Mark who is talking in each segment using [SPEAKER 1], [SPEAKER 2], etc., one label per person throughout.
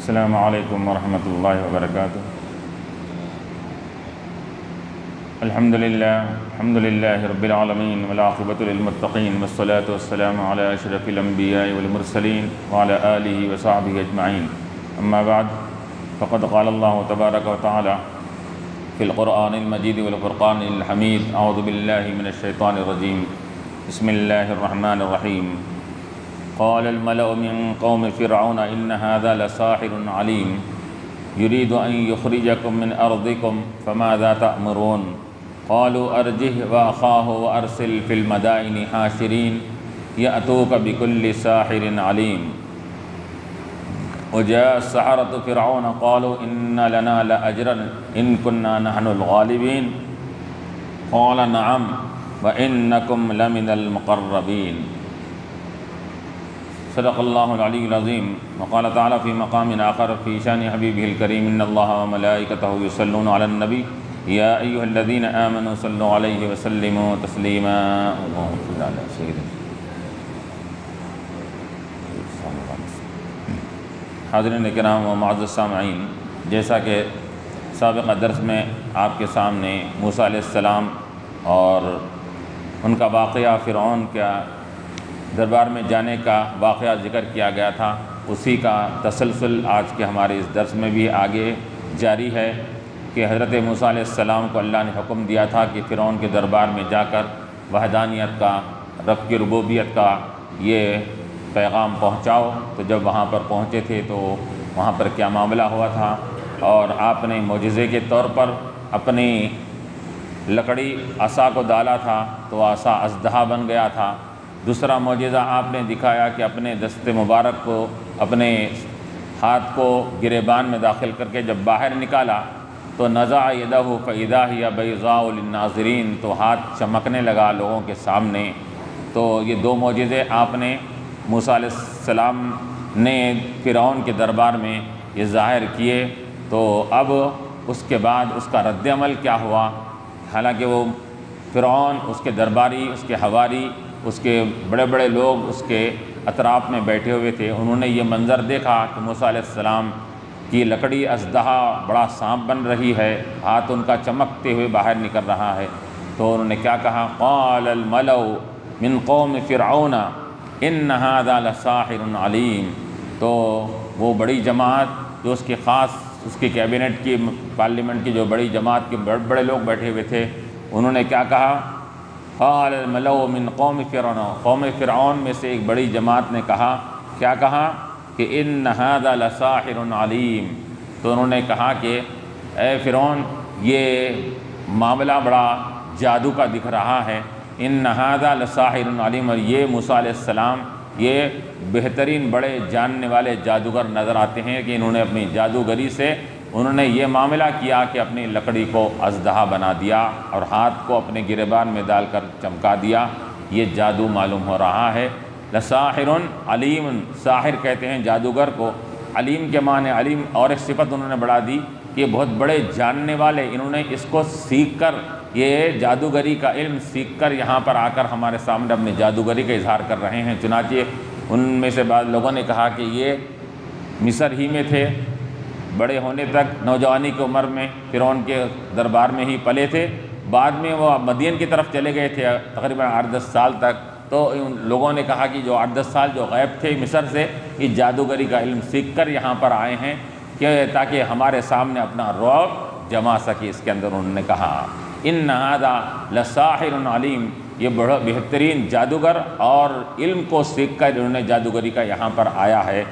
[SPEAKER 1] السلام علیکم ورحمۃ اللہ وبرکاتہ۔ الحمد للہ رب العالمین والعاقبۃ للمتقین والصلاة والسلام علی اشرف الانبیاء والمرسلین وعلی آلہ وصحبہ اجمعین، اما بعد فقد قال اللہ تبارک وتعالی فی القرآن المجید والفرقان الحمید، اعوذ باللہ من الشیطان الرجیم، بسم اللہ الرحمن الرحیم۔ قال الملأ من قوم فرعون إن هذا لساحر عليم يريد أن يخرجكم من أرضكم فماذا تأمرون قالوا أرجه وأخاه وأرسل في المدائن حاشرين يأتوك بكل ساحر عليم وجاء السحرة فرعون قالوا إن لنا لأجرا إن كنا نحن الغالبين قال نعم وإنكم لمن المقربين۔ صدق اللہ العلی العظیم۔ وقال تعالی فی مقام آخر فی شان حبیبہ الکریم ان اللہ وملائکتہ یصلون علی النبی یا ایھا الذین آمنوا صلوا علیہ وسلموا تسلیما۔ اللہم صل علی سیدنا۔ حاضرین کرام و معزز سامعین، جیسا کہ سابقہ درس میں آپ کے سامنے موسیٰ علیہ السلام اور ان کا واقعہ، فرعون کا دربار میں جانے کا واقعہ ذکر کیا گیا تھا، اسی کا تسلسل آج کے ہمارے اس درس میں بھی آگے جاری ہے کہ حضرت موسیٰ علیہ السلام کو اللہ نے حکم دیا تھا کہ فرعون کے دربار میں جا کر وحدانیت کا، رب کی ربوبیت کا یہ پیغام پہنچاؤ۔ تو جب وہاں پر پہنچے تھے تو وہاں پر کیا معاملہ ہوا تھا، اور آپ نے معجزے کے طور پر اپنی لکڑی عصا کو ڈالا تھا تو عصا اژدہا بن گیا تھا۔ دوسرا معجزہ آپ نے دکھایا کہ اپنے دست مبارک کو، اپنے ہاتھ کو گریبان میں داخل کر کے جب باہر نکالا تو نزع یدہ فاذا ہی بیضاء للناظرین، تو ہاتھ چمکنے لگا لوگوں کے سامنے۔ تو یہ دو معجزے آپ نے موسیٰ علیہ السلام نے فرعون کے دربار میں یہ ظاہر کیے۔ تو اب اس کے بعد اس کا رد عمل کیا ہوا؟ حالانکہ وہ فرعون، اس کے درباری، اس کے حواری، اس کے بڑے بڑے لوگ اس کے اطراف میں بیٹھے ہوئے تھے، انہوں نے یہ منظر دیکھا کہ موسیٰ علیہ السلام کی لکڑی اژدہا بڑا سانپ بن رہی ہے، ہاتھ ان کا چمکتے ہوئے باہر نکل رہا ہے۔ تو انہوں نے کیا کہا؟ قال الملأ من قوم فرعون ان هذا لساحر علیم۔ تو وہ بڑی جماعت جو اس کی خاص، اس کی کیبنٹ کی، پارلیمنٹ کی جو بڑی جماعت کے بڑے بڑے لوگ بیٹھے ہوئے تھے، انہوں نے کیا کہا؟ قال الملأ من قوم فرعون، قوم فرعون میں سے ایک بڑی جماعت نے کہا، کیا کہا؟ کہ ان هذا لساحر علیم۔ تو انہوں نے کہا کہ اے فرعون، یہ معاملہ بڑا جادو کا دکھ رہا ہے۔ ان هذا لساحر علیم، اور یہ موسیٰ علیہ السلام یہ بہترین بڑے جاننے والے جادوگر نظر آتے ہیں کہ انہوں نے اپنی جادوگری سے انہوں نے یہ معاملہ کیا کہ اپنی لکڑی کو اژدہا بنا دیا اور ہاتھ کو اپنے گریبان میں ڈال کر چمکا دیا۔ یہ جادو معلوم ہو رہا ہے۔ لساحر علیم، ساحر کہتے ہیں جادوگر کو، علیم کے معنی علیم، اور ایک صفت انہوں نے بڑھا دی کہ یہ بہت بڑے جاننے والے، انہوں نے اس کو سیکھ کر، یہ جادوگری کا علم سیکھ کر یہاں پر آ کر ہمارے سامنے اپنی جادوگری کا اظہار کر رہے ہیں۔ چنانچہ ان میں سے بعض لوگوں نے کہا کہ یہ مصر ہی میں تھے، بڑے ہونے تک نوجوانی کی عمر میں فرعون کے دربار میں ہی پلے تھے، بعد میں وہ مدین کی طرف چلے گئے تھے تقریباً 8-10 سال تک۔ تو ان لوگوں نے کہا کہ جو 8-10 سال جو غائب تھے مصر سے، یہ جادوگری کا علم سیکھ کر یہاں پر آئے ہیں کہ تاکہ ہمارے سامنے اپنا رعب جما سکے۔ اس کے اندر انہوں نے کہا ان هذا لساحر علیم، یہ بڑا بہترین جادوگر اور علم کو سیکھ کر انہوں نے جادوگری کا یہاں پر آیا ہے۔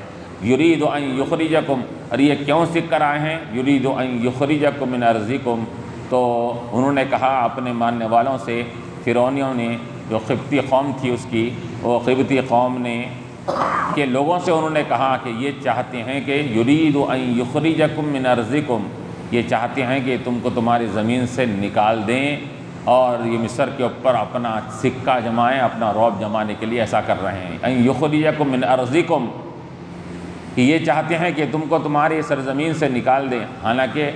[SPEAKER 1] یرید ان یخرجکم، اور یہ کیوں سیکھ کر آئے ہیں؟ یرید ان یخرجکم من ارضکم۔ تو انہوں نے کہا اپنے ماننے والوں سے، فرعونیوں نے، جو قبطی قوم تھی اس کی، وہ قبطی قوم نے کے لوگوں سے انہوں نے کہا کہ یہ چاہتے ہیں کہ یرید ان یخرجکم من ارضکم، یہ چاہتے ہیں کہ تم کو تمہاری زمین سے نکال دیں، اور یہ مصر کے اوپر اپنا سکہ جمائیں، اپنا رعب جمانے کے لیے ایسا کر رہے ہیں۔ ان یخرجکم من ارضکم، کہ یہ چاہتے ہیں کہ تم کو تمہاری سرزمین سے نکال دیں۔ حالانکہ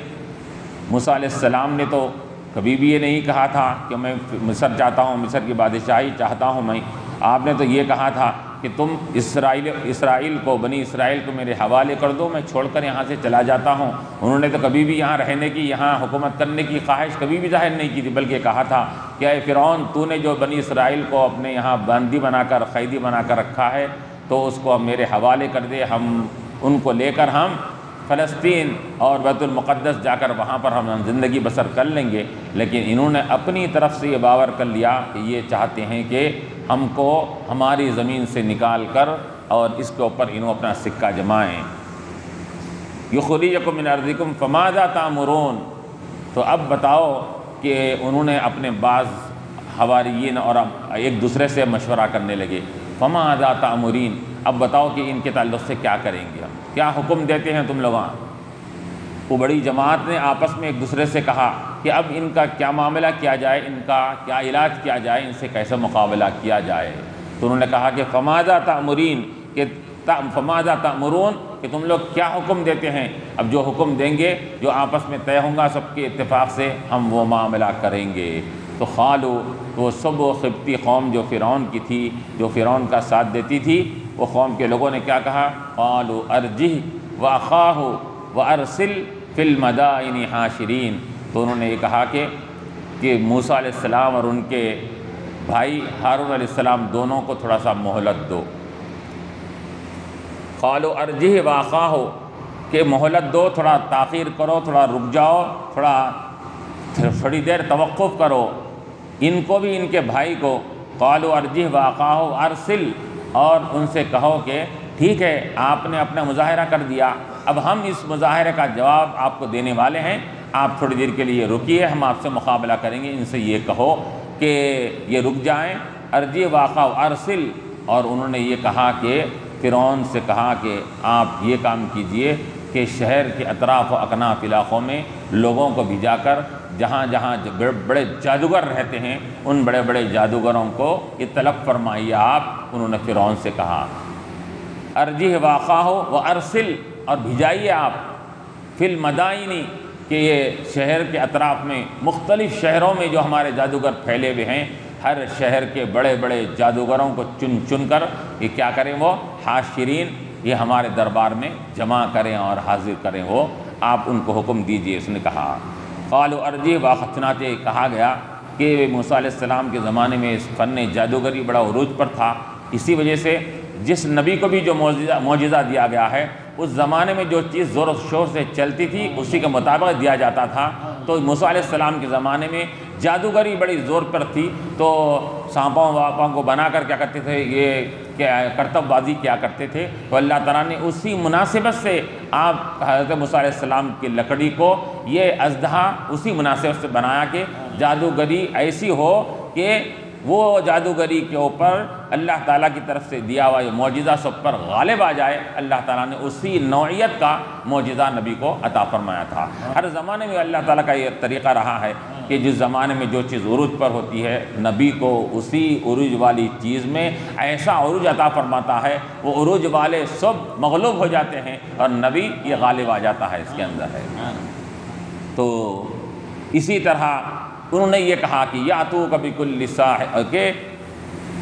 [SPEAKER 1] موسیٰ علیہ السلام نے تو کبھی بھی یہ نہیں کہا تھا کہ میں مصر چاہتا ہوں، مصر کی بادشاہی چاہتا ہوں میں، آپ نے تو یہ کہا تھا کہ تم اسرائیل کو، بنی اسرائیل کو میرے حوالے کر دو، میں چھوڑ کر یہاں سے چلا جاتا ہوں۔ انہوں نے تو کبھی بھی یہاں رہنے کی، یہاں حکومت کرنے کی خواہش کبھی بھی ظاہر نہیں کی تھی، بلکہ کہا تھا کہ اے فرعون، تو نے جو بنی اسرائیل کو اپنے یہاں بندی بنا کر، قیدی بنا کر رکھا ہے، تو اس کو اب میرے حوالے کر دے، ہم ان کو لے کر ہم فلسطین اور بیت المقدس جا کر وہاں پر ہم زندگی بسر کر لیں گے۔ لیکن انہوں نے اپنی طرف سے یہ باور کر لیا کہ یہ چاہتے ہیں کہ ہم کو ہماری زمین سے نکال کر اور اس کے اوپر انہوں اپنا سکہ جمائیں۔ یخرجکم من ارضکم فماذا تأمرون، تو اب بتاؤ کہ انہوں نے اپنے بعض حواریین اور ایک دوسرے سے مشورہ کرنے لگے، فماذا تأمرین، اب بتاؤ کہ ان کے تعلق سے کیا کریں گے، ہم کیا حکم دیتے ہیں تم لوگاں۔ وہ بڑی جماعت نے آپس میں ایک دوسرے سے کہا کہ اب ان کا کیا معاملہ کیا جائے، ان کا کیا علاج کیا جائے، ان سے کیسے مقابلہ کیا جائے۔ تو انہوں نے کہا کہ فماذا تأمرین، کہ فماذا تأمرون، کہ تم لوگ کیا حکم دیتے ہیں۔ اب جو حکم دیں گے، جو آپس میں طے ہوں گا سب کے اتفاق سے، ہم وہ معاملہ کریں گے۔ تو قالوا، تو وہ سب وہ قبطی قوم جو فرعون کی تھی، جو فرعون کا ساتھ دیتی تھی، وہ قوم کے لوگوں نے کیا کہا، قالوا ارجہ واخاہ وارسل فی المدائن حاشرین، تو انہوں نے یہ کہا کہ موسیٰ علیہ السلام اور ان کے بھائی ہارون علیہ السلام دونوں کو تھوڑا سا مہلت دو۔ قالوا ارجہ واخاہ، کہ مہلت دو، تھوڑا تاخیر کرو، تھوڑا رک جاؤ، تھوڑی دیر توقف کرو، ان کو بھی، ان کے بھائی کو۔ قالوا ارجہ واخاہ ارسل، اور ان سے کہو کہ ٹھیک ہے، آپ نے اپنا مظاہرہ کر دیا، اب ہم اس مظاہرے کا جواب آپ کو دینے والے ہیں، آپ تھوڑی دیر کے لیے رکیے، ہم آپ سے مقابلہ کریں گے۔ ان سے یہ کہو کہ یہ رک جائیں، ارجہ واخاہ ارسل، اور انہوں نے یہ کہا کہ فرعون سے کہا کہ آپ یہ کام کیجئے کہ شہر کے اطراف و اکناف علاقوں میں لوگوں کو بھیجا کر جہاں جہاں بڑے جادوگر رہتے ہیں، ان بڑے بڑے جادوگروں کو یہ طلب فرمائیے آپ۔ انہوں نے فرعون سے کہا ارجہ واخاہ وارسل، اور بھیجائیے آپ، فی المدائن، کہ یہ شہر کے اطراف میں، مختلف شہروں میں جو ہمارے جادوگر پھیلے ہوئے ہیں، ہر شہر کے بڑے بڑے جادوگروں کو چن چن کر یہ کیا کریں، وہ حاشرین، یہ ہمارے دربار میں جمع کریں اور حاضر کریں، وہ آپ ان کو حکم دیجئے۔ اس نے کہا قالوا ارجہ واخاہ، چنانچہ کہا گیا کہ موسیٰ علیہ السلام کے زمانے میں اس فن جادوگری بڑا عروج پر تھا، اسی وجہ سے جس نبی کو بھی جو معجزہ دیا گیا ہے، اس زمانے میں جو چیز زور و شور سے چلتی تھی اسی کے مطابق دیا جاتا تھا۔ تو موسیٰ علیہ السلام کے زمانے میں جادوگری بڑی زور پر تھی، تو سانپوں واپوں کو بنا کر کیا کرتے تھے، یہ کرتب بازی کیا کرتے تھے۔ تو اللہ تعالیٰ نے اسی مناسبت سے آپ حضرت موسیٰ علیہ السلام کی لکڑی کو، یہ اژدہا اسی مناسبت سے بنایا کہ جادوگری ایسی ہو کہ وہ جادوگری کے اوپر اللہ تعالیٰ کی طرف سے دیا ہوا یہ معجزہ سب پر غالب آ جائے۔ اللہ تعالیٰ نے اسی نوعیت کا معجزہ نبی کو عطا فرمایا تھا۔ ہر زمانے میں اللہ تعالیٰ کا یہ طریقہ رہا ہے کہ جس زمانے میں جو چیز عروج پر ہوتی ہے، نبی کو اسی عروج والی چیز میں ایسا عروج عطا فرماتا ہے، وہ عروج والے سب مغلوب ہو جاتے ہیں اور نبی یہ غالب آ جاتا ہے، اس کے اندر ہے۔ تو اسی طرح انہوں نے یہ کہا کہ یاتوک بکل ساحر، کہ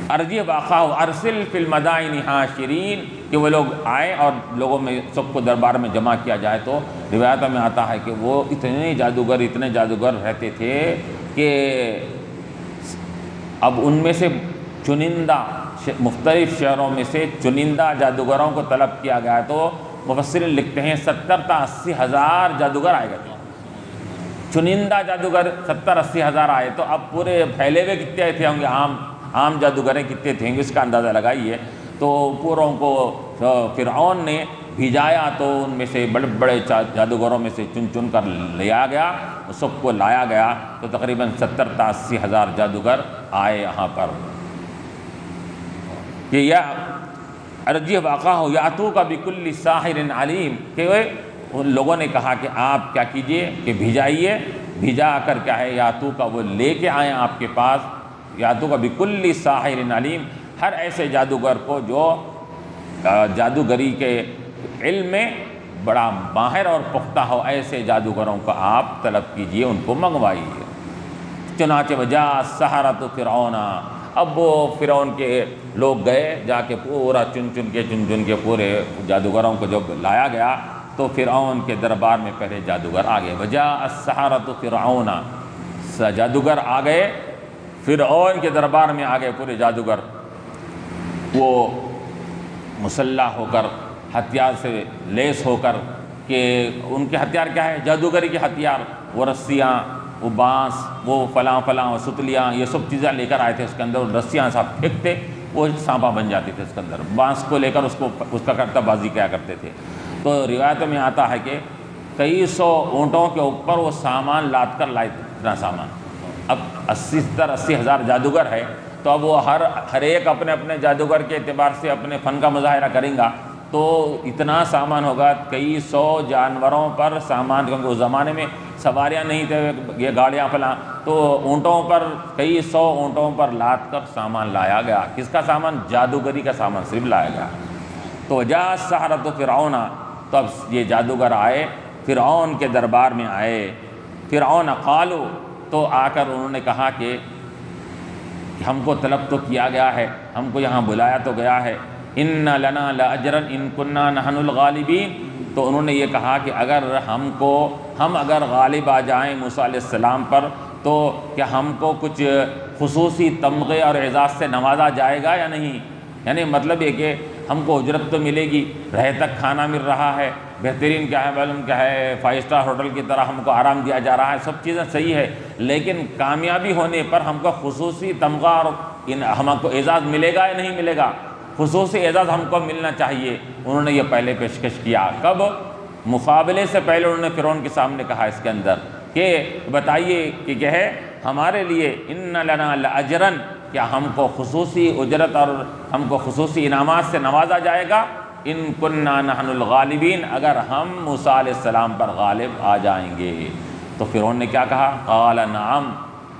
[SPEAKER 1] ارجہ واخاہ ارسل فی المدائن حاشرین، کہ وہ لوگ آئے اور لوگوں میں سب کو دربار میں جمع کیا جائے۔ تو روایتوں میں آتا ہے کہ وہ اتنے جادوگر رہتے تھے کہ اب ان میں سے چنندہ، مختلف شہروں میں سے چنندہ جادوگروں کو طلب کیا گیا، تو مفسرین لکھتے ہیں 70 تا 80 ہزار جادوگر آئے گئے تھے، چنندہ جادوگر 70-80 ہزار آئے۔ تو اب پورے پھیلے ہوئے کتنے تھے ہوں گے، عام جادوگریں کتنے تھے اس کا اندازہ لگائیے۔ تو پوروں کو فرعون نے بھیجایا، تو ان میں سے بڑے بڑے جادوگروں میں سے چن چن کر لیا گیا، سب کو لایا گیا، تو تقریباً 70 تا 80 ہزار جادوگر آئے یہاں پر۔ کہ یا ارجہ واخاہ یاتوک بکل ساحر علیم، کہ ان لوگوں نے کہا کہ آپ کیا کیجئے کہ بھیجا کر کیا ہے، یاتوک وہ لے کے آئیں آپ کے پاس، یاتوک بکل ساحر علیم، ہر ایسے جادوگر کو جو جادوگری کے علم میں بڑا ماہر اور پختہ ہو، ایسے جادوگروں کو آپ طلب کیجئے، ان کو منگوائیے۔ چنانچہ وجاء السحرۃ فرعون، اب وہ فرعون کے لوگ گئے، جا کے پورا چن چن کے پورے جادوگروں کو جب لایا گیا تو فرعون کے دربار میں پہلے جادوگر آ گئے۔ وجاء السحرۃ فرعون، جادوگر آ گئے، فرعون کے دربار میں آ گئے پورے جادوگر، وہ مسلح ہو کر، ہتھیار سے لیس ہو کر، کہ ان کے ہتھیار کیا ہے؟ جادوگری کے ہتھیار، وہ رسیاں، وہ بانس، وہ فلاں وہ ستلیاں، یہ سب چیزیں لے کر آئے تھے۔ اس کے اندر رسیاں صاحب پھینکتے، وہ سانپا بن جاتی تھے اس کے اندر، بانس کو لے کر اس کا کرتا بازی کیا کرتے تھے۔ تو روایتوں میں آتا ہے کہ کئی سو اونٹوں کے اوپر وہ سامان لاد کر لائے، اتنا سامان۔ اب 80 ہزار جادوگر ہے، تو اب وہ ہر ایک اپنے اپنے جادوگر کے اعتبار سے اپنے فن کا مظاہرہ کریں گا، تو اتنا سامان ہوگا، کئی سو جانوروں پر سامان، کیونکہ اس زمانے میں سواریاں نہیں تھے، یہ گاڑیاں فلاں، تو اونٹوں پر، کئی سو اونٹوں پر لاد کر سامان لایا گیا۔ کس کا سامان؟ جادوگری کا سامان صرف لایا گیا۔ تو وجاء السحرۃ فرعون، تو اب یہ جادوگر آئے، فرعون کے دربار میں آئے۔ فرعون قالوا، تو آ کر انہوں نے کہا کہ ہم کو طلب تو کیا گیا ہے، ہم کو یہاں بلایا تو گیا ہے، ان لنا لاجرا ان كنا نحن الغالبین۔ تو انہوں نے یہ کہا کہ اگر ہم اگر غالب آ جائیں موسیٰ علیہ السلام پر، تو کیا ہم کو کچھ خصوصی تمغے اور اعزاز سے نوازا جائے گا یا نہیں؟ یعنی مطلب یہ کہ ہم کو اجرت تو ملے گی، رہے تک کھانا مل رہا ہے، بہترین کیا ہے، معلوم کیا ہے، 5 اسٹار ہوٹل کی طرح ہم کو آرام دیا جا رہا ہے، سب چیزیں صحیح ہے، لیکن کامیابی ہونے پر ہم کو خصوصی تمغہ اور ہم کو اعزاز ملے گا یا نہیں ملے گا؟ خصوصی اعزاز ہم کو ملنا چاہیے۔ انہوں نے یہ پہلے پیشکش کیا، کب؟ مقابلے سے پہلے انہوں نے فرعون کے سامنے کہا اس کے اندر کہ بتائیے کہ کیا ہے ہمارے لیے، ان لنا لاجرا، کیا ہم کو خصوصی اجرت اور ہم کو خصوصی انعامات سے نوازا جائے گا؟ ان كنا نحن الغالبین، اگر ہم موسیٰ علیہ السلام پر غالب آ جائیں گے۔ تو فرعون نے کیا کہا؟ قال نعم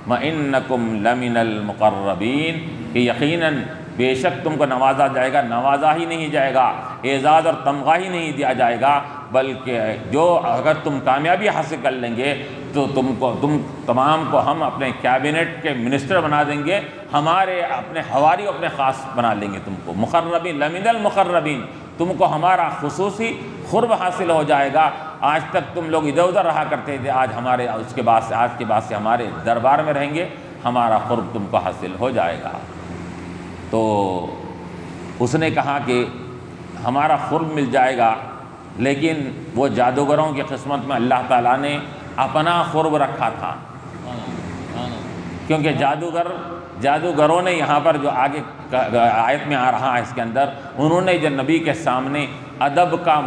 [SPEAKER 1] وانکم لمن المقربین، کہ یقیناً بے شک تم کو نوازا جائے گا، نوازا ہی نہیں جائے گا، اعزاز اور تمغہ ہی نہیں دیا جائے گا، بلکہ جو اگر تم کامیابی حاصل کر لیں گے تو تم تمام کو ہم اپنے کیبنٹ کے منسٹر بنا دیں گے، ہمارے اپنے حواری اپنے خاص بنا لیں گے تم کو، مقربین لمن المقربین، تم کو ہمارا خصوصی قرب حاصل ہو جائے گا۔ آج تک تم لوگ ادھر ادھر رہا کرتے تھے، آج کے بعد سے ہمارے دربار میں رہیں گے، ہمارا قرب تم کو حاصل ہو جائے گا۔ تو اس نے کہا کہ ہمارا قرب مل جائے گا، لیکن وہ جادوگروں کی قسمت میں اللہ تعالیٰ نے اپنا قرب رکھا تھا، کیونکہ جادوگروں نے یہاں پر جو آگے آیت میں آ رہا ہے اس کے اندر، انہوں نے جو نبی کے سامنے ادب کا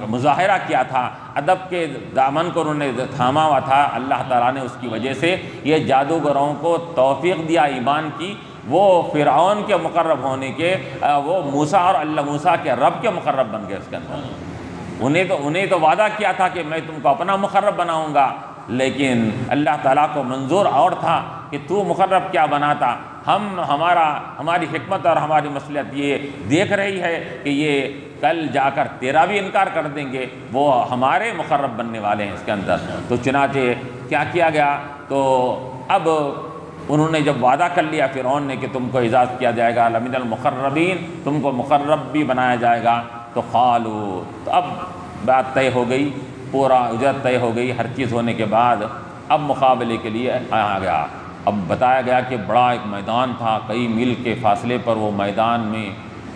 [SPEAKER 1] مظاہرہ کیا تھا، ادب کے دامن کو انہوں نے تھاما ہوا تھا، اللہ تعالیٰ نے اس کی وجہ سے یہ جادوگروں کو توفیق دیا ایمان کی، وہ فرعون کے مقرب ہونے کے، وہ موسیٰ اور اللہ موسیٰ کے رب کے مقرب بن گئے۔ اس کے اندر انہیں تو وعدہ کیا تھا کہ میں تم کو اپنا مقرب بناؤں گا، لیکن اللہ تعالیٰ کو منظور اور تھا کہ تو مقرب کیا بناتا، ہماری حکمت اور ہماری مصلحت یہ دیکھ رہی ہے کہ یہ کل جا کر تیرا بھی انکار کر دیں گے، وہ ہمارے مقرب بننے والے ہیں اس کے اندر۔ تو چنانچہ کیا گیا، تو اب انہوں نے جب وعدہ کر لیا فرعون نے کہ تم کو اعزاز کیا جائے گا، لمن المقربین، تم کو مقرب بھی بنایا جائے گا، تو قالوا، تو اب بات طے ہو گئی، پورا اجرت طے ہو گئی، ہر چیز ہونے کے بعد اب مقابلے کے لیے آیا گیا۔ اب بتایا گیا کہ بڑا ایک میدان تھا، کئی میل کے فاصلے پر وہ میدان میں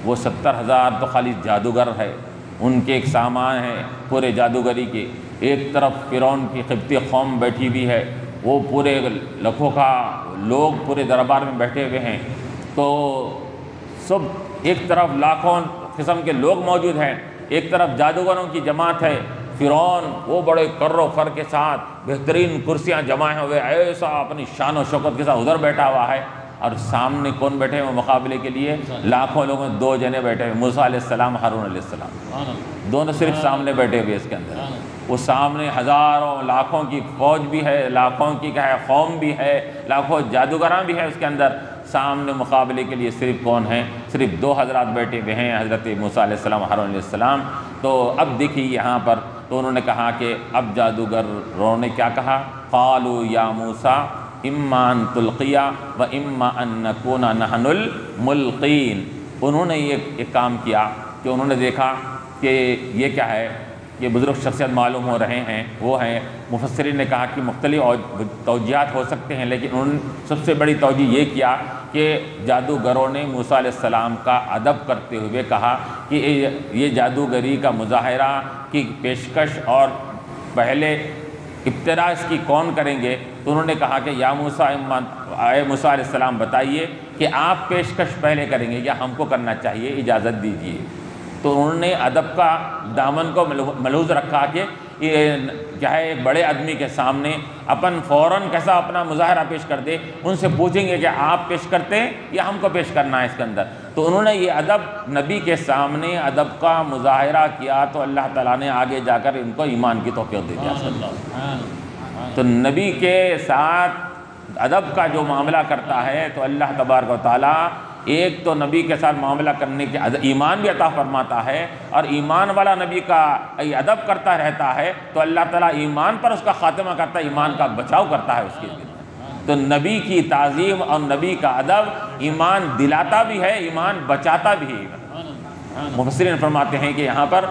[SPEAKER 1] وہ 70,000 تو خالی جادوگر ہے، ان کے ایک سامان ہے پورے جادوگری کے، ایک طرف فرعون کی قبطی قوم بیٹھی بھی ہے، وہ پورے لکھوں کا لوگ پورے دربار میں بیٹھے ہوئے ہیں، تو سب ایک طرف لاکھوں قسم کے لوگ موجود ہیں، ایک طرف جادوگروں کی جماعت ہے، فرعون وہ بڑے کر و فر کے ساتھ بہترین کرسیاں جمائے ہوئے ایسا اپنی شان و شوکت کے ساتھ ادھر بیٹھا ہوا ہے، اور سامنے کون بیٹھے ہوئے مقابلے کے لیے؟ لاکھوں لوگوں، 2 جنے بیٹھے ہوئے، موسیٰ علیہ السلام، ہارون علیہ السلام، دونوں صرف سامنے بیٹھے ہوئے اس کے اندر۔ وہ سامنے ہزاروں لاکھوں کی فوج بھی ہے، لاکھوں کی کیا ہے قوم بھی ہے، لاکھوں جادوگراں بھی ہے اس کے اندر، سامنے مقابلے کے لیے صرف کون ہیں؟ صرف 2 حضرات بیٹھے ہوئے ہیں، حضرت موسیٰ علیہ السلام، ہارون علیہ السلام۔ تو اب دیکھیے یہاں پر، تو انہوں نے کہا کہ اب جادوگروں نے کیا کہا؟ قالوا یا موسیٰ، اما ان تلقیا و اما ان نکون نحن الملقین۔ انہوں نے یہ ایک کام کیا کہ انہوں نے دیکھا کہ یہ کیا ہے، یہ بزرگ شخصیت معلوم ہو رہے ہیں، وہ ہیں مفسرین نے کہا کہ مختلف توجیہات ہو سکتے ہیں، لیکن انہوں نے سب سے بڑی توجیہ یہ کیا کہ جادوگروں نے موسیٰ علیہ السلام کا ادب کرتے ہوئے کہا کہ یہ جادوگری کا مظاہرہ کی پیشکش اور پہلے ابتدا اس کی کون کریں گے؟ تو انہوں نے کہا کہ یا موسیٰ، اے موسیٰ علیہ السلام بتائیے کہ آپ پیشکش پہلے کریں گے یا ہم کو کرنا چاہیے، اجازت دیجیے۔ تو انہوں نے ادب کا دامن کو ملحوظ رکھا کہ یہ کیا ہے، ایک بڑے آدمی کے سامنے اپن فوراً کیسا اپنا مظاہرہ پیش کر دے، ان سے پوچھیں گے کہ آپ پیش کرتے ہیں یا ہم کو پیش کرنا ہے اس کے اندر۔ تو انہوں نے یہ ادب نبی کے سامنے ادب کا مظاہرہ کیا تو اللہ تعالیٰ نے آگے جا کر ان کو ایمان کی توفیق دے دیا۔ تو نبی کے ساتھ ادب کا جو معاملہ کرتا ہے تو اللہ تبارک و تعالیٰ ایک تو نبی کے ساتھ معاملہ کرنے کے ایمان بھی عطا فرماتا ہے، اور ایمان والا نبی کا ادب کرتا رہتا ہے تو اللہ تعالیٰ ایمان پر اس کا خاتمہ کرتا ہے، ایمان کا بچاؤ کرتا ہے اس کے لیے۔ تو نبی کی تعظیم اور نبی کا ادب ایمان دلاتا بھی ہے، ایمان بچاتا بھی ہے۔ مفسرین فرماتے ہیں کہ یہاں پر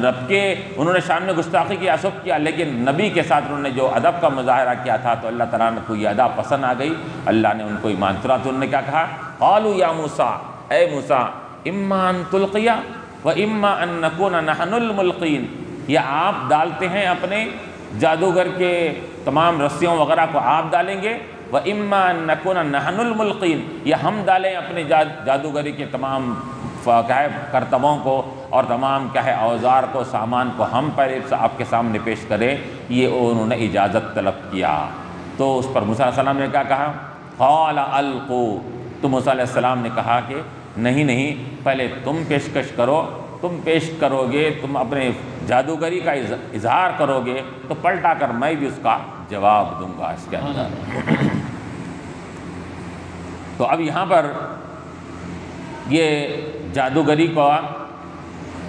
[SPEAKER 1] رب کے انہوں نے شان میں گستاخی کی عصب کیا، لیکن نبی کے ساتھ انہوں نے جو ادب کا مظاہرہ کیا تھا تو اللہ تعالیٰ نے کو یہ ادا پسند آ گئی، اللہ نے ان کو ایمان تو انہوں نے کیا کہا، قالوا یا موسیٰ، اے موسیٰ، اما ان تلقیا و اما ان نکون نحن الملقین، یا آپ ڈالتے ہیں اپنے جادوگر کے تمام رسیوں وغیرہ کو آپ ڈالیں گے، و اما ان نکون نحن الملقین، یا ہم ڈالیں اپنے جادوگری کے تمام کیا ہے کرتبوں کو اور تمام کیا ہے اوزار کو، سامان کو ہم پہلے آپ کے سامنے پیش کریں۔ یہ انہوں نے اجازت طلب کیا تو اس پر موسیٰ علیہ السلام نے کیا کہا، قال القوا، تو موسیٰ علیہ السلام نے کہا کہ نہیں، پہلے تم پیشکش کرو، تم پیش کرو گے، تم اپنے جادوگری کا اظہار کرو گے تو پلٹا کر میں بھی اس کا جواب دوں گا اس کے اندر۔ تو اب یہاں پر یہ جادوگری کو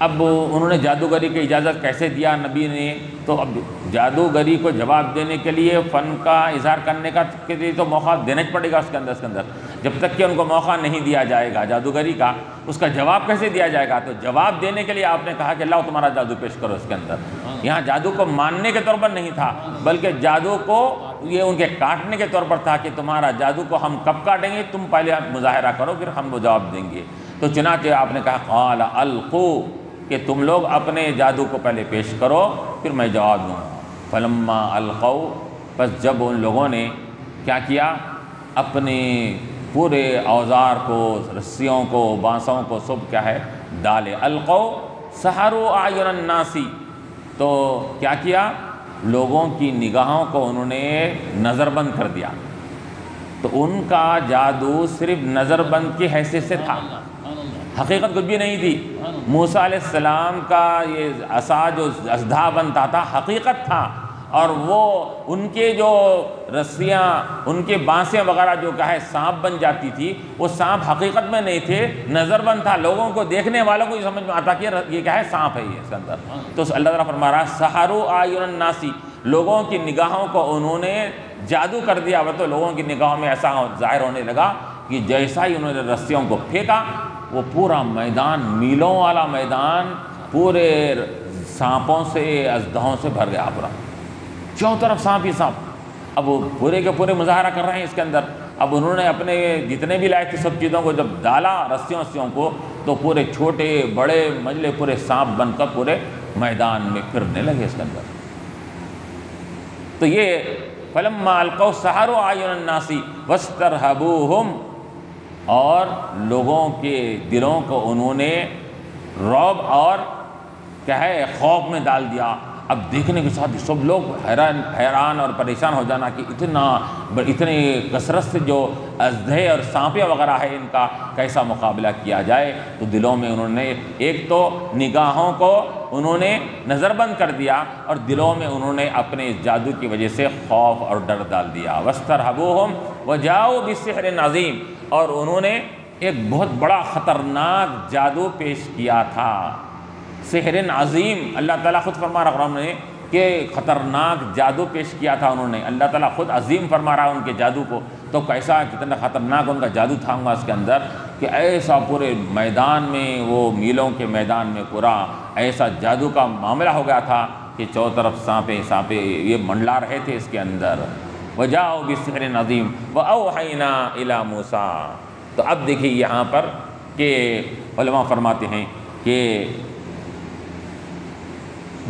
[SPEAKER 1] اب انہوں نے جادوگری کی اجازت کیسے دیا نبی نے، تو اب جادوگری کو جواب دینے کے لیے، فن کا اظہار کرنے کا کے لیے تو موقع دینا پڑے گا اس کے اندر۔ جب تک کہ ان کو موقع نہیں دیا جائے گا جادوگری کا، اس کا جواب کیسے دیا جائے گا؟ تو جواب دینے کے لیے آپ نے کہا کہ لاؤ تمہارا جادو پیش کرو اس کے اندر۔ یہاں جادو کو ماننے کے طور پر نہیں تھا، بلکہ جادو کو یہ ان کے کاٹنے کے طور پر تھا کہ تمہارا جادو کو ہم کب کاٹیں گے، تم پہلے مظاہرہ کرو پھر ہم وہ جواب دیں گے۔ تو چنانچہ آپ نے کہا قال القوا، کہ تم لوگ اپنے جادو کو پہلے پیش کرو پھر میں جواب دوں۔ فلما القوا، بس جب ان لوگوں نے کیا کیا، اپنے پورے اوزار کو، رسیوں کو، بانسوں کو سب کیا ہے ڈالے، القوا سحروا اعین الناس، تو کیا کیا، لوگوں کی نگاہوں کو انہوں نے نظر بند کر دیا۔ تو ان کا جادو صرف نظر بند کی حیثیت سے تھا، حقیقت کچھ بھی نہیں تھی۔ موسیٰ علیہ السلام کا یہ عصا جو اژدھا بنتا تھا حقیقت تھا، اور وہ ان کے جو رسیاں، ان کے بانسیں وغیرہ جو کیا ہے سانپ بن جاتی تھی، وہ سانپ حقیقت میں نہیں تھے، نظر بند تھا، لوگوں کو دیکھنے والوں کو یہ سمجھ میں آتا کہ یہ کیا ہے، سانپ ہے یہ اس کے اندر۔ تو اللہ تعالیٰ فرما رہا ہے سحروا اعین الناس، لوگوں کی نگاہوں کو انہوں نے جادو کر دیا۔ وہ تو لوگوں کی نگاہوں میں ایسا ظاہر ہونے لگا کہ جیسا ہی انہوں نے رسیوں کو پھینکا، وہ پورا میدان، میلوں والا میدان پورے سانپوں سے، اژدہوں سے بھر گیا پورا، چاروں طرف سانپ ہی سانپ۔ اب وہ پورے کے پورے مظاہرہ کر رہے ہیں اس کے اندر۔ اب انہوں نے اپنے جتنے بھی لائے تھے سب چیزوں کو جب ڈالا رسیوں کو، تو پورے چھوٹے بڑے مجلے پورے سانپ بن کر پورے میدان میں پھرنے لگے اس کے اندر۔ تو یہ فلما القوا سحروا اعین الناس واسترهبوهم، اور لوگوں کے دلوں کو انہوں نے رعب اور کیا ہے خوف میں ڈال دیا۔ اب دیکھنے کے ساتھ سب لوگ حیران اور پریشان ہو جانا کہ اتنے کثرت سے جو اژدھے اور سانپے وغیرہ ہے ان کا کیسا مقابلہ کیا جائے۔ تو دلوں میں انہوں نے ایک تو نگاہوں کو انہوں نے نظر بند کر دیا، اور دلوں میں انہوں نے اپنے جادو کی وجہ سے خوف اور ڈر ڈال دیا۔ واسترهبوهم وجاؤوا بسحر عظیم، اور انہوں نے ایک بہت بڑا خطرناک جادو پیش کیا تھا، سحر عظیم۔ اللہ تعالیٰ خود فرما رہا ہے کہ خطرناک جادو پیش کیا تھا انہوں نے، اللہ تعالیٰ خود عظیم فرما رہا ان کے جادو کو، تو کیسا کتنا خطرناک ان کا جادو تھا ہوگا اس کے اندر کہ ایسا پورے میدان میں، وہ میلوں کے میدان میں پورا ایسا جادو کا معاملہ ہو گیا تھا کہ چاروں طرف سانپے یہ منڈلا رہے تھے اس کے اندر۔ وَجَاءُوا بِسِحْرٍ عَظِيمٍ وَأَوْحَيْنَا إِلَىٰ مُوسَىٰ۔ تو اب دیکھیے یہاں پر کہ علماء فرماتے ہیں کہ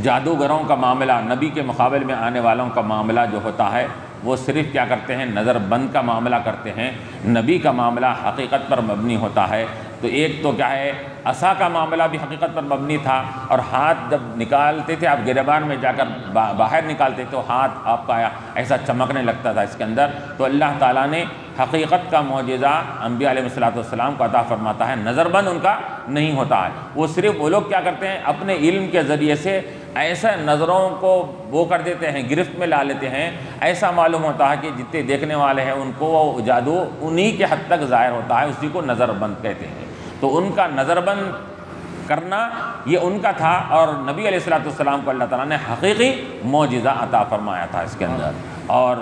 [SPEAKER 1] جادوگروں کا معاملہ، نبی کے مقابل میں آنے والوں کا معاملہ جو ہوتا ہے وہ صرف کیا کرتے ہیں، نظر بند کا معاملہ کرتے ہیں۔ نبی کا معاملہ حقیقت پر مبنی ہوتا ہے۔ تو ایک تو کیا ہے، عصا کا معاملہ بھی حقیقت پر مبنی تھا، اور ہاتھ جب نکالتے تھے آپ گریبان میں جا کر باہر نکالتے تو ہاتھ آپ کا ایسا چمکنے لگتا تھا اس کے اندر۔ تو اللہ تعالیٰ نے حقیقت کا معجزہ انبیاء علیہ السلام کو عطا فرماتا ہے، نظر بند ان کا نہیں ہوتا ہے۔ وہ صرف وہ لوگ کیا کرتے ہیں، اپنے علم کے ذریعے سے ایسا نظروں کو وہ کر دیتے ہیں، گرفت میں لا لیتے ہیں، ایسا معلوم ہوتا ہے کہ جتنے دیکھنے والے ہیں ان کو وہ جادو انہی کے حد تک ظاہر ہوتا ہے، اسی کو نظر بند کہتے ہیں۔ تو ان کا نظر بند کرنا یہ ان کا تھا، اور نبی علیہ السلام کو اللہ تعالیٰ نے حقیقی معجزہ عطا فرمایا تھا اس کے اندر۔ اور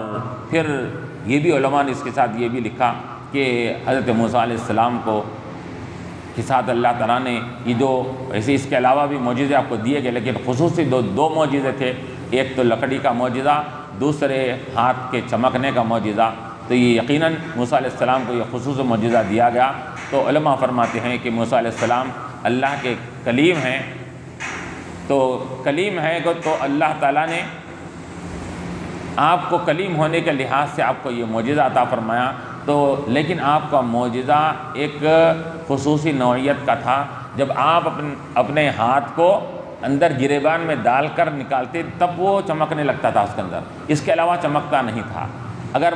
[SPEAKER 1] پھر یہ بھی علماء نے اس کے ساتھ یہ بھی لکھا کہ حضرت موسیٰ علیہ السلام کو کے ساتھ اللہ تعالیٰ نے یہ جو ایسے اس کے علاوہ بھی معجزے آپ کو دیے گئے، لیکن خصوصی دو معجزے تھے، ایک تو لکڑی کا معجزہ، دوسرے ہاتھ کے چمکنے کا معجزہ۔ تو یہ یقیناً موسیٰ علیہ السلام کو یہ خصوصی معجزہ دیا گیا۔ تو علماء فرماتے ہیں کہ موسیٰ علیہ السلام اللہ کے کلیم ہیں، تو کلیم ہے تو اللہ تعالیٰ نے آپ کو کلیم ہونے کے لحاظ سے آپ کو یہ معجزہ عطا فرمایا۔ تو لیکن آپ کا معجزہ ایک خصوصی نوعیت کا تھا، جب آپ اپنے ہاتھ کو اندر گریبان میں ڈال کر نکالتے تب وہ چمکنے لگتا تھا اس کے اندر، اس کے علاوہ چمکتا نہیں تھا۔ اگر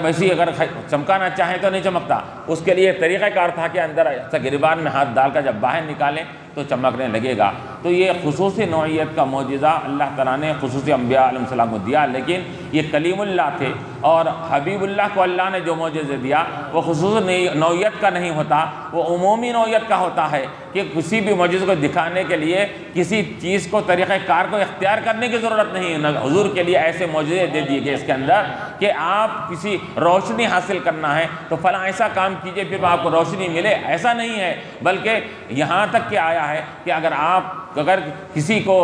[SPEAKER 1] چمکانا چاہیں تو نہیں چمکتا، اس کے لیے طریقہ کار تھا کہ اندر ایسا گریبان میں ہاتھ ڈال کر جب باہر نکالیں تو چمکنے لگے گا۔ تو یہ خصوصی نوعیت کا معجزہ اللہ تعالیٰ نے خصوصی انبیاء علیہ السلام کو دیا، لیکن یہ کلیم اللہ تھے، اور حبیب اللہ کو اللہ نے جو معجزے دیا وہ خصوصی نوعیت کا نہیں ہوتا، وہ عمومی نوعیت کا ہوتا ہے کہ کسی بھی معجزے کو دکھانے کے لیے کسی چیز کو طریقہ کار کو اختیار کرنے کی ضرورت نہیں ہے۔ حضور کے لیے ایسے معجزے دے دیے گئے اس کے اندر کہ آپ کسی روشنی حاصل کرنا ہے تو فلاں ایسا کام کیجئے پھر آپ کو روشنی ملے، ایسا نہیں ہے، بلکہ یہاں تک کہ آیا ہے کہ اگر کسی کو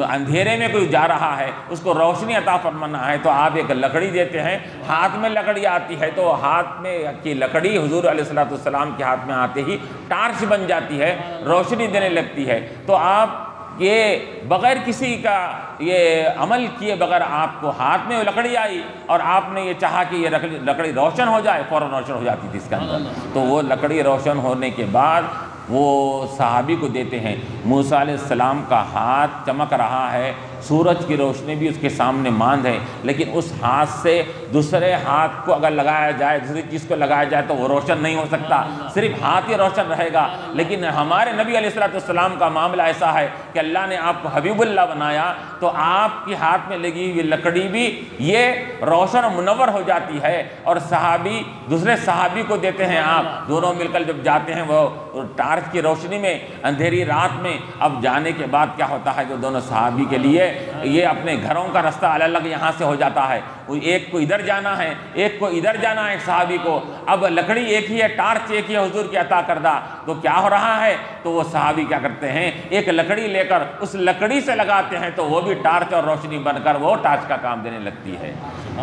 [SPEAKER 1] اندھیرے میں کوئی جا رہا ہے اس کو روشنی عطا فرمانا ہے تو آپ ایک لکڑی دیتے ہیں، ہاتھ میں لکڑی آتی ہے تو ہاتھ میں کی لکڑی حضور علیہ السلام کے ہاتھ میں آتے ہی ٹارچ بن جاتی ہے، روشنی دینے لگتی ہے۔ تو آپ یہ بغیر کسی کا یہ عمل کیے بغیر آپ کو ہاتھ میں لکڑی آئی اور آپ نے یہ چاہا کہ یہ لکڑی روشن ہو جائے، فوراً روشن ہو جاتی تھی اس کے اندر۔ تو وہ لکڑی روشن ہونے کے بعد وہ صحابی کو دیتے ہیں، موسیٰ علیہ السلام کا ہاتھ چمک رہا ہے، سورج کی روشنی بھی اس کے سامنے ماند ہے، لیکن اس ہاتھ سے دوسرے ہاتھ کو اگر لگایا جائے، دوسری چیز کو لگایا جائے تو وہ روشن نہیں ہو سکتا، صرف ہاتھ ہی روشن رہے گا۔ لیکن ہمارے نبی علیہ السلام کا معاملہ ایسا ہے کہ اللہ نے آپ کو حبیب اللہ بنایا تو آپ کے ہاتھ میں لگی ہوئی لکڑی بھی یہ روشن و منور ہو جاتی ہے، اور صحابی دوسرے صحابی کو دیتے ہیں، آپ دونوں مل کر جب جاتے ہیں وہ ٹارچ کی روشنی میں اندھیری رات میں، اب جانے کے بعد کیا ہوتا ہے کہ دونوں صحابی کے لیے یہ اپنے گھروں کا رستہ الگ یہاں سے ہو جاتا ہے، ایک کو ادھر جانا ہے ایک کو ادھر جانا ہے صحابی کو، اب لکڑی ایک ہی ہے، ٹارچ ایک ہی ہے حضور کی عطا کردہ، تو کیا ہو رہا ہے، تو وہ صحابی کیا کرتے ہیں، ایک لکڑی لے کر اس لکڑی سے لگاتے ہیں تو وہ بھی ٹارچ اور روشنی بن کر وہ ٹارچ کا کام دینے لگتی ہے۔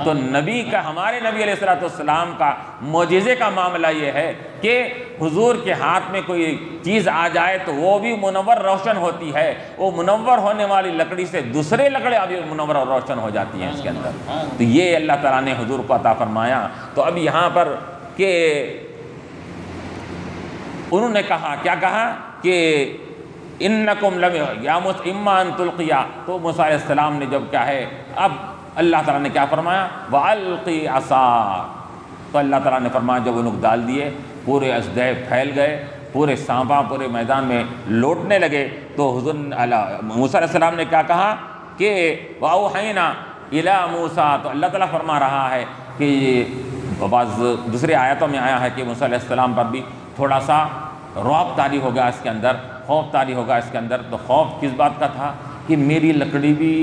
[SPEAKER 1] تو ہمارے نبی علیہ السلام کا معجزے کا معاملہ یہ ہے کہ حضور کے ہاتھ میں کوئی چیز آ جائے تو وہ بھی منور روشن ہوتی ہے، وہ منور ہونے والی لکڑی سے دوسرے لکڑی ابھی منور اور روشن ہو جاتی ہیں اس کے اندر۔ تو یہ اللہ تعالیٰ نے حضور کو عطا فرمایا۔ تو اب یہاں پر کہ انہوں نے کہا، کیا کہا کہ انکم اما ان تلقیا، تو موسیٰ علیہ السلام نے جب کیا ہے، اب اللہ تعالیٰ نے کیا فرمایا، وَأَلْقِ عَصَاكَ، تو اللہ تعالیٰ نے فرمایا جب وہ لوگ ڈال دیے، پورے اژدہے پھیل گئے، پورے سانپا پورے میدان میں لوٹنے لگے، تو حضور موسیٰ علیہ السلام نے کیا کہا کہ وَأَوْحَيْنَا إِلَىٰ مُوسَىٰ، تو اللہ تعالیٰ فرما رہا ہے کہ بعض دوسری آیتوں میں آیا ہے کہ موسیٰ علیہ السلام پر بھی تھوڑا سا رعب طاری ہو گیا اس کے اندر، خوف طاری ہوگا اس کے اندر۔ تو خوف کس بات کا تھا کہ میری لکڑی بھی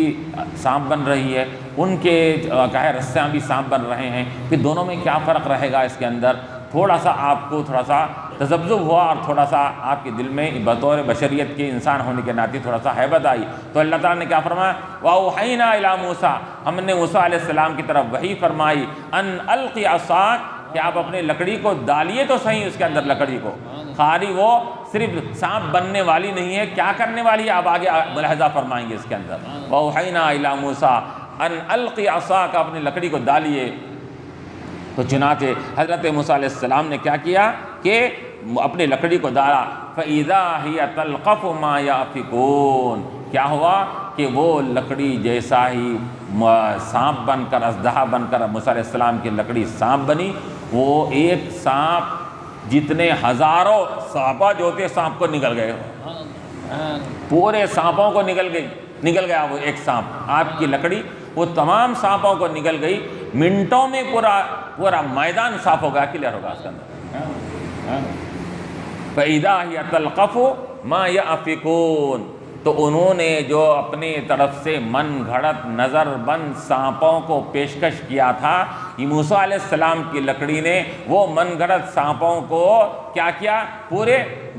[SPEAKER 1] سانپ بن رہی ہے، ان کے کیا ہے رسیاں بھی سانپ بن رہے ہیں، پھر دونوں میں کیا فرق رہے گا اس کے اندر؟ تھوڑا سا آپ کو تھوڑا سا تذبذب ہوا اور تھوڑا سا آپ کے دل میں بطور بشریت کے انسان ہونے کے ناطے تھوڑا سا ہیبت آئی۔ تو اللہ تعالیٰ نے کیا فرمایا؟ وَأَوْحَيْنَا إِلَىٰ مُوسَىٰ، ہم نے موسیٰ علیہ السلام کی طرف وحی فرمائی، أَنْ أَلْقِ عَصَاكَ، کہ آپ اپنے لکڑی کو ڈالیے تو صحیح اس کے اندر لکڑی کو، خالی وہ صرف سانپ بننے والی نہیں ہے، کیا کرنے والی ہے آپ آگے ملاحظہ فرمائیں گے اس کے اندر۔ وَأَوْحَيْنَا إِلَىٰ مُوسَىٰ أَنْ أَلْقِ عَصَاكَ، اپنی لکڑی کو ڈالیے۔ تو چنانچہ حضرت موسیٰ علیہ السلام نے کیا کیا کہ اپنی لکڑی کو ڈالا، فَإِذَا هِيَ تَلْقَفُ مَا يَأْفِكُونَ، کیا ہوا کہ وہ لکڑی جیسا ہی سانپ بن کر، اژدہا بن کر موسیٰ علیہ السلام کی لکڑی سانپ بنی، وہ ایک سانپ جتنے ہزاروں سانپا جو ہوتے سانپ کو نگل گئے، پورے سانپوں کو نگل گیا وہ ایک سانپ، آپ کی لکڑی وہ تمام سانپوں کو نگل گئی، منٹوں میں پورا میدان صاف ہو گیا، کلیئر ہوگا اس کے اندر۔ فَإِذَا هِيَ تَلْقَفُ مَا يَأْفِكُونَ، تو انہوں نے جو اپنی طرف سے من گھڑت نظر بند سانپوں کو پیشکش کیا تھا، یہ موسیٰ علیہ السلام کی لکڑی نے وہ من گھڑت سانپوں کو کیا کیا؟ پورے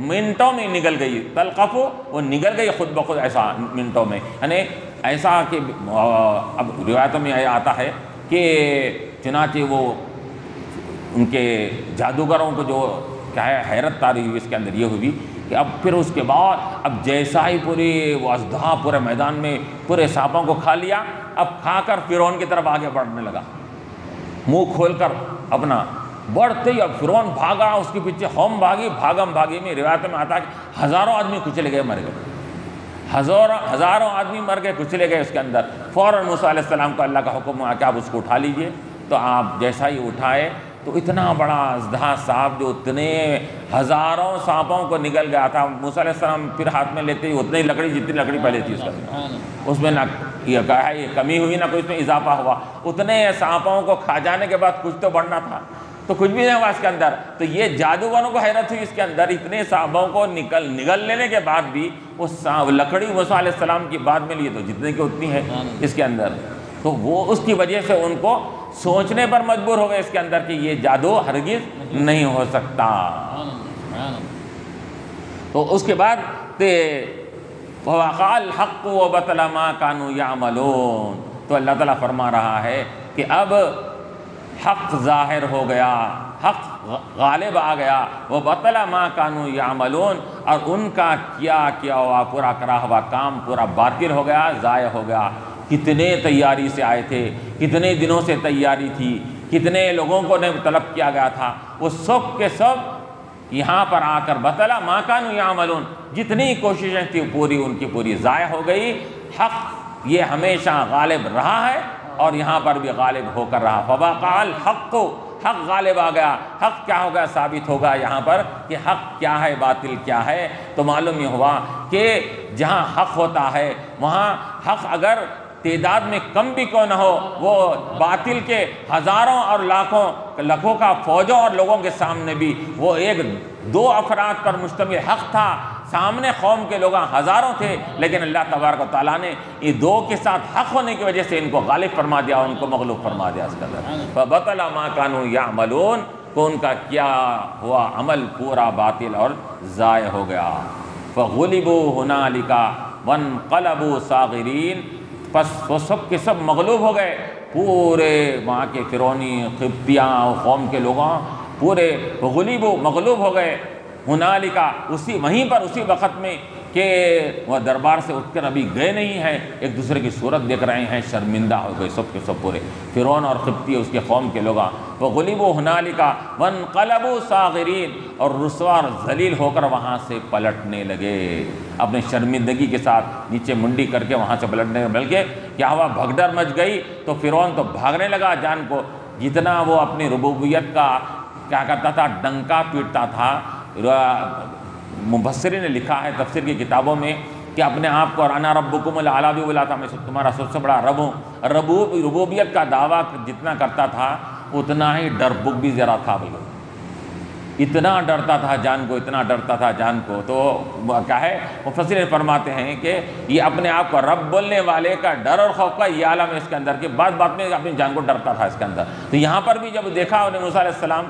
[SPEAKER 1] منٹوں میں نگل گئی۔ تلقف، وہ نگل گئی خود بخود، ایسا منٹوں میں، یعنی ایسا کہ اب روایتوں میں آتا ہے کہ چنانچہ وہ ان کے جادوگروں کو جو کیا ہے حیرت طاری ہوئی اس کے اندر یہ ہوئی کہ اب پھر اس کے بعد اب جیسا ہی پوری وہ اژدہا پورے میدان میں پورے سانپوں کو کھا لیا، اب کھا کر فرعون کی طرف آگے بڑھنے لگا، منہ کھول کر اپنا بڑھتے ہی اب فرعون بھاگا، اس کے پیچھے قوم بھاگی، بھاگم بھاگی میں روایت میں آتا ہے کہ ہزاروں آدمی کچلے گئے، مر گئے، ہزاروں آدمی مر گئے، کچلے گئے اس کے اندر۔ فوراً موسیٰ علیہ السلام کو اللہ کا حکم ہوا کہ آپ اس کو اٹھا لیجئے، تو آپ جیسا ہی اٹھائے تو اتنا بڑا اژدہا سانپ جو اتنے ہزاروں سانپوں کو نگل گیا تھا، موسیٰ علیہ السلام پھر ہاتھ میں لیتے ہی اتنی لکڑی جتنی لکڑی پہلے تھی اس میں نہ یہ کہا ہے یہ کمی ہوئی نہ کوئی اس میں اضافہ ہوا، اتنے سانپوں کو کھا جانے کے بعد کچھ تو بڑھنا تھا، تو کچھ بھی نہیں ہوا اس کے اندر۔ تو یہ جادوگروں کو حیرت ہوئی اس کے اندر، اتنے سانپوں کو نگل لینے کے بعد بھی وہ لکڑی موسیٰ علیہ السلام کی بعد میں لیے تو جتنے کی اتنی ہے اس کے اندر، تو وہ اس کی وجہ سے ان کو سوچنے پر مجبور ہو گئے اس کے اندر کہ یہ جادو ہرگز نہیں ہو سکتا۔ تو اس کے بعد وَوَقَعَ الْحَقُّ وَبَطَلَ مَا كَانُوا يَعْمَلُونَ، تو اللہ تعالیٰ فرما رہا ہے کہ اب حق ظاہر ہو گیا، حق غالب آ گیا، وَبَطَلَ مَا كَانُوا يَعْمَلُونَ، اور ان کا کیا ہوا پورا کرا ہوا کام پورا باطل ہو گیا، ضائع ہو گیا۔ کتنے تیاری سے آئے تھے، کتنے دنوں سے تیاری تھی، کتنے لوگوں کو نے طلب کیا گیا تھا، وہ سب کے سب یہاں پر آ کر بطلا ما کانوا یعملون، جتنی کوششیں تھی پوری ان کی پوری ضائع ہو گئی۔ حق یہ ہمیشہ غالب رہا ہے اور یہاں پر بھی غالب ہو کر رہا۔ فوقع الحق، حق غالب آ گیا۔ حق کیا ہوگا؟ ثابت ہوگا یہاں پر کہ حق کیا ہے، باطل کیا ہے۔ تو معلوم یہ ہوا کہ جہاں حق ہوتا ہے وہاں حق اگر تعداد میں کم بھی کیوں نہ ہو، وہ باطل کے ہزاروں اور لاکھوں کا فوجوں اور لوگوں کے سامنے بھی وہ ایک دو افراد پر مشتمل حق تھا، سامنے قوم کے لوگ ہزاروں تھے، لیکن اللہ تبارک و تعالیٰ نے یہ دو کے ساتھ حق ہونے کی وجہ سے ان کو غالب فرما دیا، ان کو مغلوب فرما دیا اس قدر۔ فَبَطَلَ مَا كَانُوا يَعْمَلُونَ، تو ان کا کیا ہوا عمل پورا باطل اور ضائع ہو گیا۔ فَغُلِبُوا هُنَالِكَ وَانقَلَبُوا صَاغِرِينَ، پس وہ سب کے سب مغلوب ہو گئے، پورے وہاں کے فرعونی قبطیاں قوم کے لوگوں پورے غلیبو مغلوب ہو گئے۔ ہنالکا، وہیں پر اسی وقت میں کہ وہ دربار سے اٹھ کر ابھی گئے نہیں ہیں، ایک دوسرے کی صورت دیکھ رہے ہیں، شرمندہ ہو گئے سب کے سب پورے فرعون اور قبطی اس کے قوم کے لوگ۔ وغلبوا ہنالکا وانقلبوا صاغرین، اور رسوا اور ذلیل ہو کر وہاں سے پلٹنے لگے، اپنے شرمندگی کے ساتھ نیچے منڈی کر کے وہاں سے پلٹنے لگے۔ بلکہ کیا ہوا، بھگدڑ مچ گئی تو فرعون تو بھاگنے لگا جان کو، جتنا وہ اپنی ربوبیت کا کیا کرتا تھا، ڈنکا پیٹتا تھا۔ مفسرین نے لکھا ہے تفسیر کی کتابوں میں کہ اپنے آپ کو انا ربکم الاعلی بھی بولا تھا، میں تمہارا سب سے بڑا رب ہوں۔ ربوبیت کا دعویٰ جتنا کرتا تھا اتنا ہی ڈربک بھی ذرا تھا، اتنا ڈرتا تھا جان کو، اتنا ڈرتا تھا جان کو. تو کیا ہے مفسرین فرماتے ہیں کہ یہ اپنے آپ کو رب بولنے والے کا ڈر اور خوف کا یہ عالم ہے اس کے اندر، کہ بات بات میں اپنی جان کو ڈرتا تھا اس کے اندر. تو یہاں پر بھی جب دیکھا انہیں موسیٰ علیہ السلام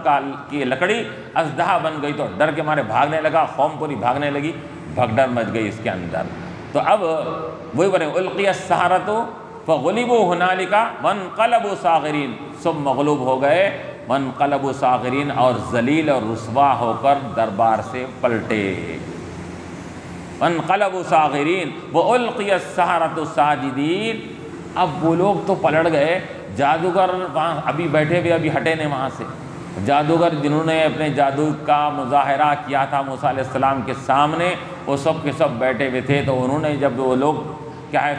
[SPEAKER 1] کی لکڑی اژدہا بن گئی تو ڈر کے مارے بھاگنے لگا، قوم پوری بھاگنے لگی، بھگدڑ مچ گئی اس کے اندر. تو اب وہی بولے القی السحرۃ فغلبوا ہنالک وانقلبوا صاغرین، سب مغلوب ہو گئے، وانقلبوا صاغرین، اور ذلیل اور رسوا ہو کر دربار سے پلٹے. وانقلبوا صاغرین والقی السحرۃ ساجدین. اب وہ لوگ تو پلٹ گئے، جادوگر وہاں ابھی بیٹھے ہوئے، ابھی ہٹے نہیں وہاں سے. جادوگر جنہوں نے اپنے جادو کا مظاہرہ کیا تھا موسیٰ علیہ السلام کے سامنے، وہ سب کے سب بیٹھے ہوئے تھے. تو انہوں نے جب وہ لوگ کیا ہے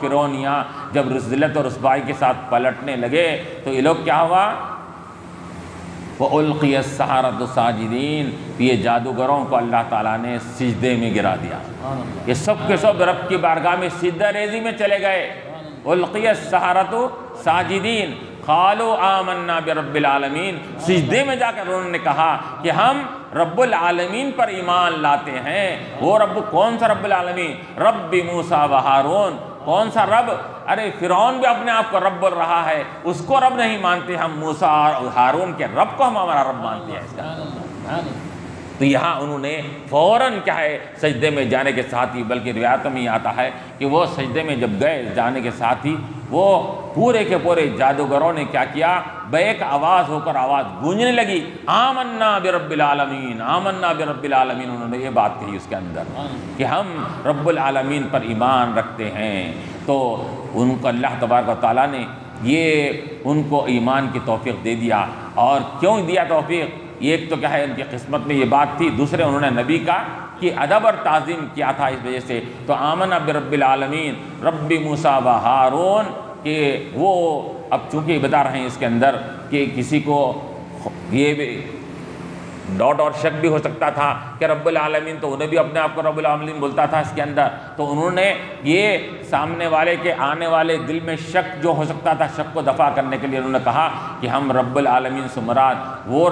[SPEAKER 1] فرعونیاں جب ذلت اور رسوائی کے ساتھ پلٹنے لگے تو یہ لوگ کیا ہوا، وَأُلْقِيَ السَّحَرَةُ سَاجِدِينَ، یہ جادوگروں کو اللہ تعالیٰ نے سجدے میں گرا دیا. یہ سب کے سب رب کی بارگاہ میں سجدہ ریزی میں چلے گئے. اُلْقِيَ السَّحَرَةُ سَاجِدِينَ قَالُوا آمَنَّا بِرَبِّ الْعَالَمِينَ. سجدے میں جا کر انہوں نے کہا کہ ہم رب العالمین پر ایمان لاتے ہیں. وہ رب کون سا رب العالمین؟ رب موسیٰ و ہارون. کون سا رب؟ ارے فرعون بھی اپنے آپ کو رب بول رہا ہے، اس کو رب نہیں مانتے ہم، موسیٰ اور ہارون کے رب کو ہم ہمارا رب مانتے ہیں. اس کا تو یہاں انہوں نے فوراً کیا ہے سجدے میں جانے کے ساتھ ہی، بلکہ روایتوں میں یہ آتا ہے کہ وہ سجدے میں جب گئے جانے کے ساتھ ہی وہ پورے کے پورے جادوگروں نے کیا کیا، بیک آواز ہو کر آواز گونجنے لگی، آمنا برب العالمین، آمنا برب العالمین. انہوں نے یہ بات کہی اس کے اندر کہ ہم رب العالمین پر ایمان رکھتے ہیں. تو ان کو اللہ تبارک و تعالیٰ نے یہ ان کو ایمان کی توفیق دے دیا. اور کیوں دیا توفیق؟ ایک تو کیا ہے ان کی قسمت میں یہ بات تھی، دوسرے انہوں نے نبی کا کہ ادب اور تعظیم کیا تھا اس وجہ سے. تو آمنا برب العالمین رب موسیٰ و ہارون، کہ وہ اب چونکہ بتا رہے ہیں اس کے اندر کہ کسی کو یہ بھی ڈاؤٹ اور شک بھی ہو سکتا تھا کہ رب العالمین، تو انہیں بھی اپنے آپ کو رب العالمین بولتا تھا اس کے اندر. تو انہوں نے یہ سامنے والے کے آنے والے دل میں شک جو ہو سکتا تھا، شک کو دفع کرنے کے لیے انہوں نے کہا کہ ہم رب العالمین سے مراد وہ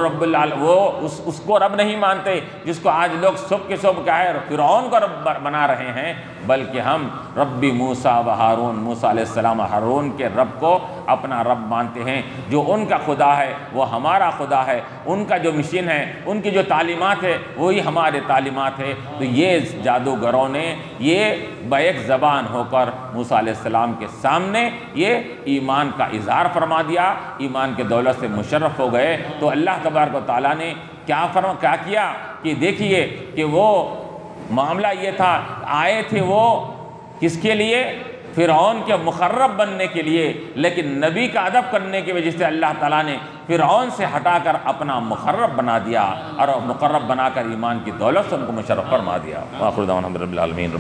[SPEAKER 1] وہ اس کو رب نہیں مانتے جس کو آج لوگ سب کے سب کیا ہے فرعون کو رب بنا رہے ہیں، بلکہ ہم رب موسیٰ و ہارون، موسیٰ علیہ السلام ہارون کے رب کو اپنا رب مانتے ہیں. جو ان کا خدا ہے وہ ہمارا خدا ہے، ان کا جو مشن ہے، ان کی جو تعلیمات ہے وہی ہمارے تعلیمات ہے. تو یہ جادوگروں نے یہ بیک زبان ہو کر موسیٰ علیہ السلام کے سامنے یہ ایمان کا اظہار فرما دیا، ایمان کے دولت سے مشرف ہو گئے. تو اللہ تبارک و تعالیٰ نے کیا کیا کہ دیکھیے کہ وہ معاملہ یہ تھا، آئے تھے وہ کس کے لیے؟ فرعون کے مقرب بننے کے لیے، لیکن نبی کا ادب کرنے کی وجہ سے اللہ تعالیٰ نے فرعون سے ہٹا کر اپنا مقرب بنا دیا، اور مقرب بنا کر ایمان کی دولت سے ان کو مشرف فرما دیا. وآخر دعوانا رب العالمین.